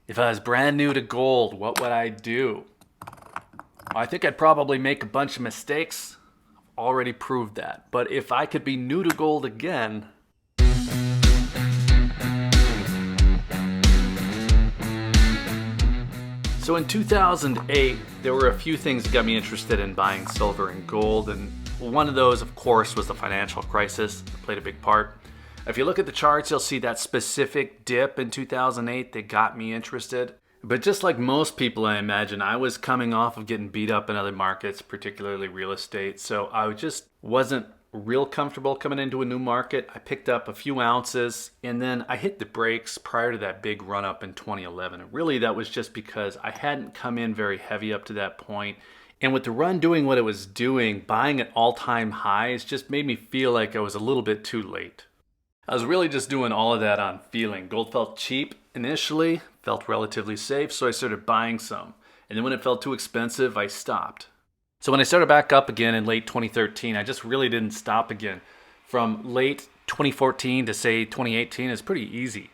If I was brand new to gold, what would I do? I think I'd probably make a bunch of mistakes. Already proved that. But if I could be new to gold again, so in 2008, there were a few things that got me interested in buying silver and gold, and one of those, of course, was the financial crisis. It played a big part. If you look at the charts, you'll see that specific dip in 2008 that got me interested. But just like most people, I imagine, I was coming off of getting beat up in other markets, particularly real estate. So I just wasn't real comfortable coming into a new market. I picked up a few ounces and then I hit the brakes prior to that big run up in 2011. And really, that was just because I hadn't come in very heavy up to that point. And with the run doing what it was doing, buying at all-time highs just made me feel like I was a little bit too late. I was really just doing all of that on feeling. Gold felt cheap initially, felt relatively safe, so I started buying some. And then when it felt too expensive, I stopped. So when I started back up again in late 2013, I just really didn't stop again. From late 2014 to say 2018 is pretty easy.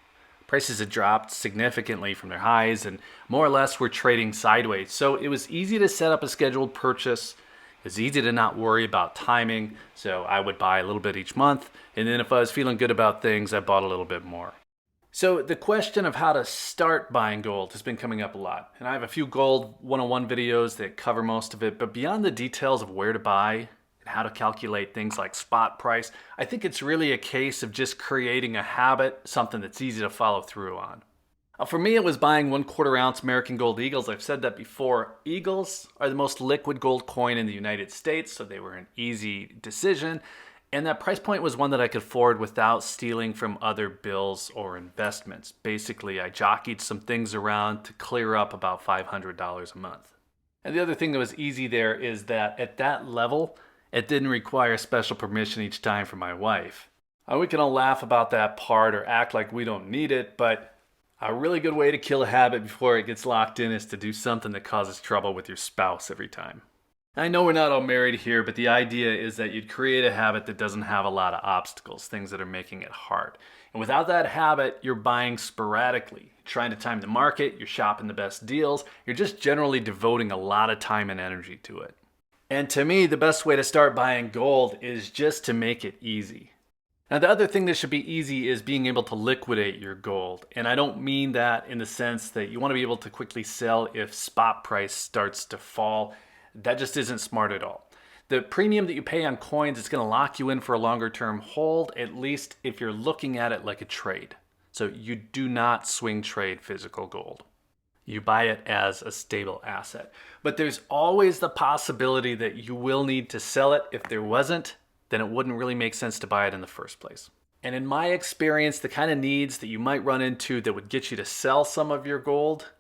Prices had dropped significantly from their highs and more or less were trading sideways. So it was easy to set up a scheduled purchase. It's easy to not worry about timing, so I would buy a little bit each month, and then if I was feeling good about things, I bought a little bit more. So the question of how to start buying gold has been coming up a lot, and I have a few gold 101 videos that cover most of it, but beyond the details of where to buy and how to calculate things like spot price, I think it's really a case of just creating a habit, something that's easy to follow through on. For me, it was buying 1/4 ounce American Gold Eagles. I've said that before. Eagles are the most liquid gold coin in the United States, so they were an easy decision. And that price point was one that I could afford without stealing from other bills or investments. Basically, I jockeyed some things around to clear up about $500 a month. And the other thing that was easy there is that at that level, it didn't require special permission each time from my wife. We can all laugh about that part or act like we don't need it, but a really good way to kill a habit before it gets locked in is to do something that causes trouble with your spouse every time. I know we're not all married here, but the idea is that you'd create a habit that doesn't have a lot of obstacles, things that are making it hard. And without that habit, you're buying sporadically, trying to time the market, you're shopping the best deals, you're just generally devoting a lot of time and energy to it. And to me, the best way to start buying gold is just to make it easy. Now, the other thing that should be easy is being able to liquidate your gold. And I don't mean that in the sense that you want to be able to quickly sell if spot price starts to fall. That just isn't smart at all. The premium that you pay on coins is going to lock you in for a longer term hold, at least if you're looking at it like a trade. So you do not swing trade physical gold. You buy it as a stable asset. But there's always the possibility that you will need to sell it. If there wasn't, then it wouldn't really make sense to buy it in the first place. And in my experience, the kind of needs that you might run into that would get you to sell some of your gold,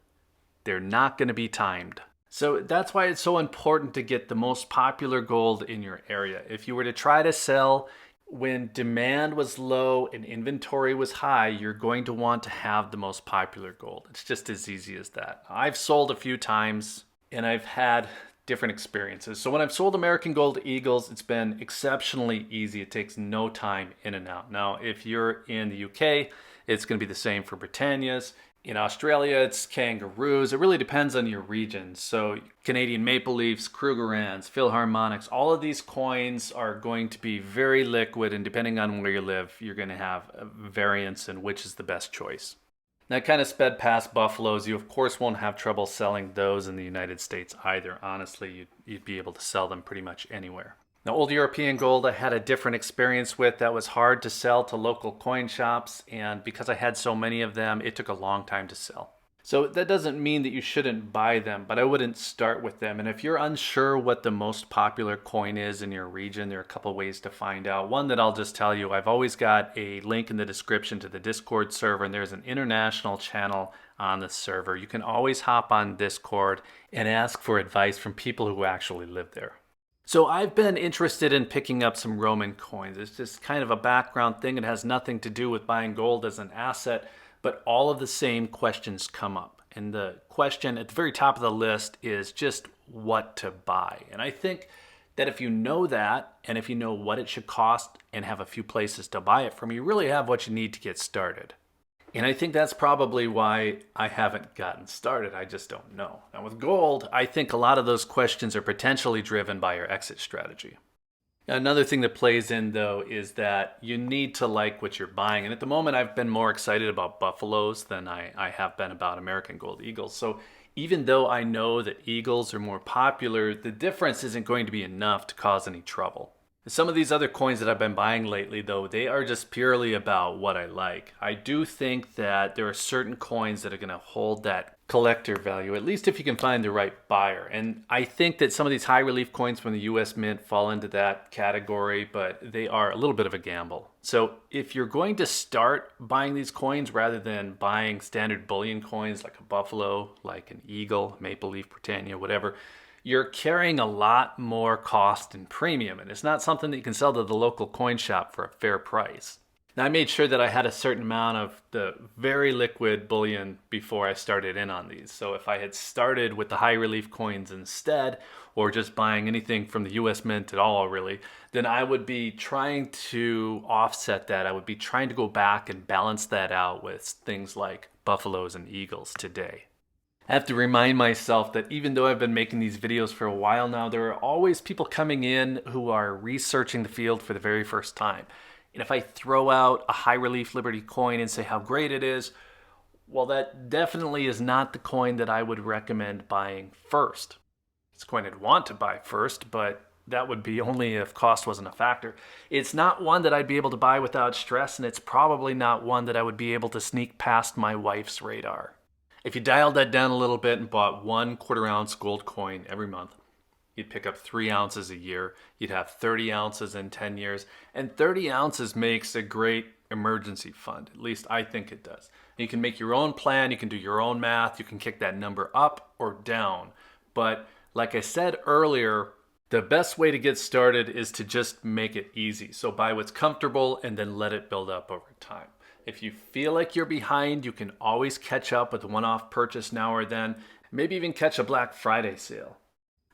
they're not going to be timed. So that's why it's so important to get the most popular gold in your area. If you were to try to sell when demand was low and inventory was high, you're going to want to have the most popular gold. It's just as easy as that. I've sold a few times and I've had different experiences. So when I've sold American Gold Eagles, it's been exceptionally easy. It takes no time in and out. Now, if you're in the UK, it's going to be the same for Britannias. In Australia, it's kangaroos. It really depends on your region. So Canadian Maple Leafs, Krugerrands, Philharmonics, all of these coins are going to be very liquid, and depending on where you live, you're going to have a variance in which is the best choice. That kind of sped past buffaloes. You, of course, won't have trouble selling those in the United States either. Honestly, you'd be able to sell them pretty much anywhere. Now, old European gold I had a different experience with. That was hard to sell to local coin shops, and because I had so many of them, it took a long time to sell. So that doesn't mean that you shouldn't buy them, but I wouldn't start with them. And if you're unsure what the most popular coin is in your region, there are a couple ways to find out. One that I'll just tell you, I've always got a link in the description to the Discord server, and there's an international channel on the server. You can always hop on Discord and ask for advice from people who actually live there. So I've been interested in picking up some Roman coins. It's just kind of a background thing. It has nothing to do with buying gold as an asset, but all of the same questions come up. And the question at the very top of the list is just what to buy. And I think that if you know that, and if you know what it should cost and have a few places to buy it from, you really have what you need to get started. And I think that's probably why I haven't gotten started. I just don't know. Now, with gold, I think a lot of those questions are potentially driven by your exit strategy. Another thing that plays in, though, is that you need to like what you're buying. And at the moment, I've been more excited about buffaloes than I have been about American gold eagles. So even though I know that eagles are more popular, the difference isn't going to be enough to cause any trouble. Some of these other coins that I've been buying lately, though, they are just purely about what I like. I do think that there are certain coins that are going to hold that collector value, at least if you can find the right buyer. And I think that some of these high relief coins from the US Mint fall into that category, but they are a little bit of a gamble. So if you're going to start buying these coins rather than buying standard bullion coins like a buffalo, like an eagle, maple leaf, Britannia, whatever, you're carrying a lot more cost and premium, and it's not something that you can sell to the local coin shop for a fair price. Now, I made sure that I had a certain amount of the very liquid bullion before I started in on these. So if I had started with the high relief coins instead, or just buying anything from the US Mint at all, really, then I would be trying to offset that. I would be trying to go back and balance that out with things like buffaloes and eagles today. I have to remind myself that even though I've been making these videos for a while now, there are always people coming in who are researching the field for the very first time. And if I throw out a high relief Liberty coin and say how great it is, well, that definitely is not the coin that I would recommend buying first. It's a coin I'd want to buy first, but that would be only if cost wasn't a factor. It's not one that I'd be able to buy without stress, and it's probably not one that I would be able to sneak past my wife's radar. If you dialed that down a little bit and bought 1/4 ounce gold coin every month, you'd pick up 3 ounces a year. You'd have 30 ounces in 10 years. And 30 ounces makes a great emergency fund. At least I think it does. You can make your own plan. You can do your own math. You can kick that number up or down. But like I said earlier, the best way to get started is to just make it easy. So buy what's comfortable and then let it build up over time. If you feel like you're behind, you can always catch up with a one-off purchase now or then, maybe even catch a Black Friday sale.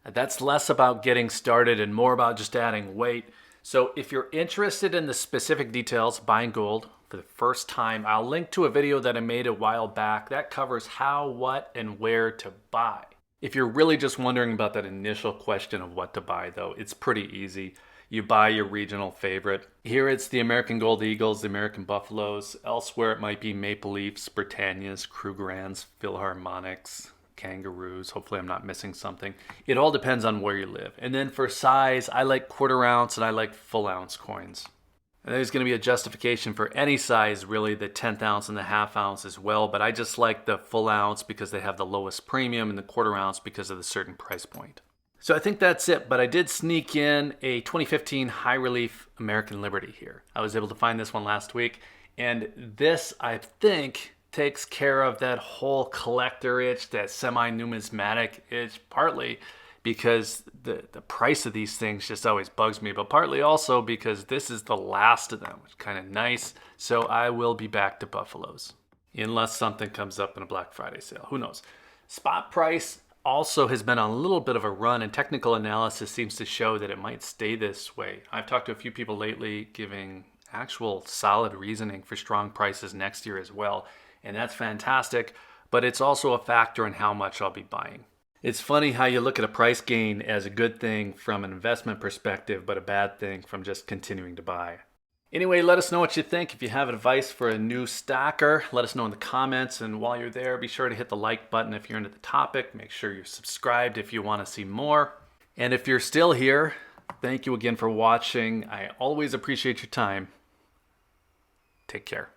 That's less about getting started and more about just adding weight. So if you're interested in the specific details, buying gold for the first time, I'll link to a video that I made a while back that covers how, what, and where to buy. If you're really just wondering about that initial question of what to buy, though, it's pretty easy. You buy your regional favorite. Here it's the American Gold Eagles, the American Buffaloes. Elsewhere it might be Maple Leafs, Britannias, Krugerrands, Philharmonics, Kangaroos. Hopefully I'm not missing something. It all depends on where you live. And then for size, I like 1/4 ounce and I like full ounce coins. And there's going to be a justification for any size, really, the 1/10 ounce and the 1/2 ounce as well. But I just like the full ounce because they have the lowest premium and the 1/4 ounce because of the certain price point. So I think that's it, but I did sneak in a 2015 high relief American Liberty here. I was able to find this one last week, and this, I think, takes care of that whole collector itch, that semi-numismatic itch, partly because the price of these things just always bugs me, but partly also because this is the last of them, which is kind of nice, so I will be back to buffaloes, unless something comes up in a Black Friday sale. Who knows? Spot price also has been on a little bit of a run, and technical analysis seems to show that it might stay this way. I've talked to a few people lately giving actual solid reasoning for strong prices next year as well, and that's fantastic, but it's also a factor in how much I'll be buying. It's funny how you look at a price gain as a good thing from an investment perspective, but a bad thing from just continuing to buy. Anyway, let us know what you think. If you have advice for a new stacker, let us know in the comments. And while you're there, be sure to hit the like button if you're into the topic. Make sure you're subscribed if you want to see more. And if you're still here, thank you again for watching. I always appreciate your time. Take care.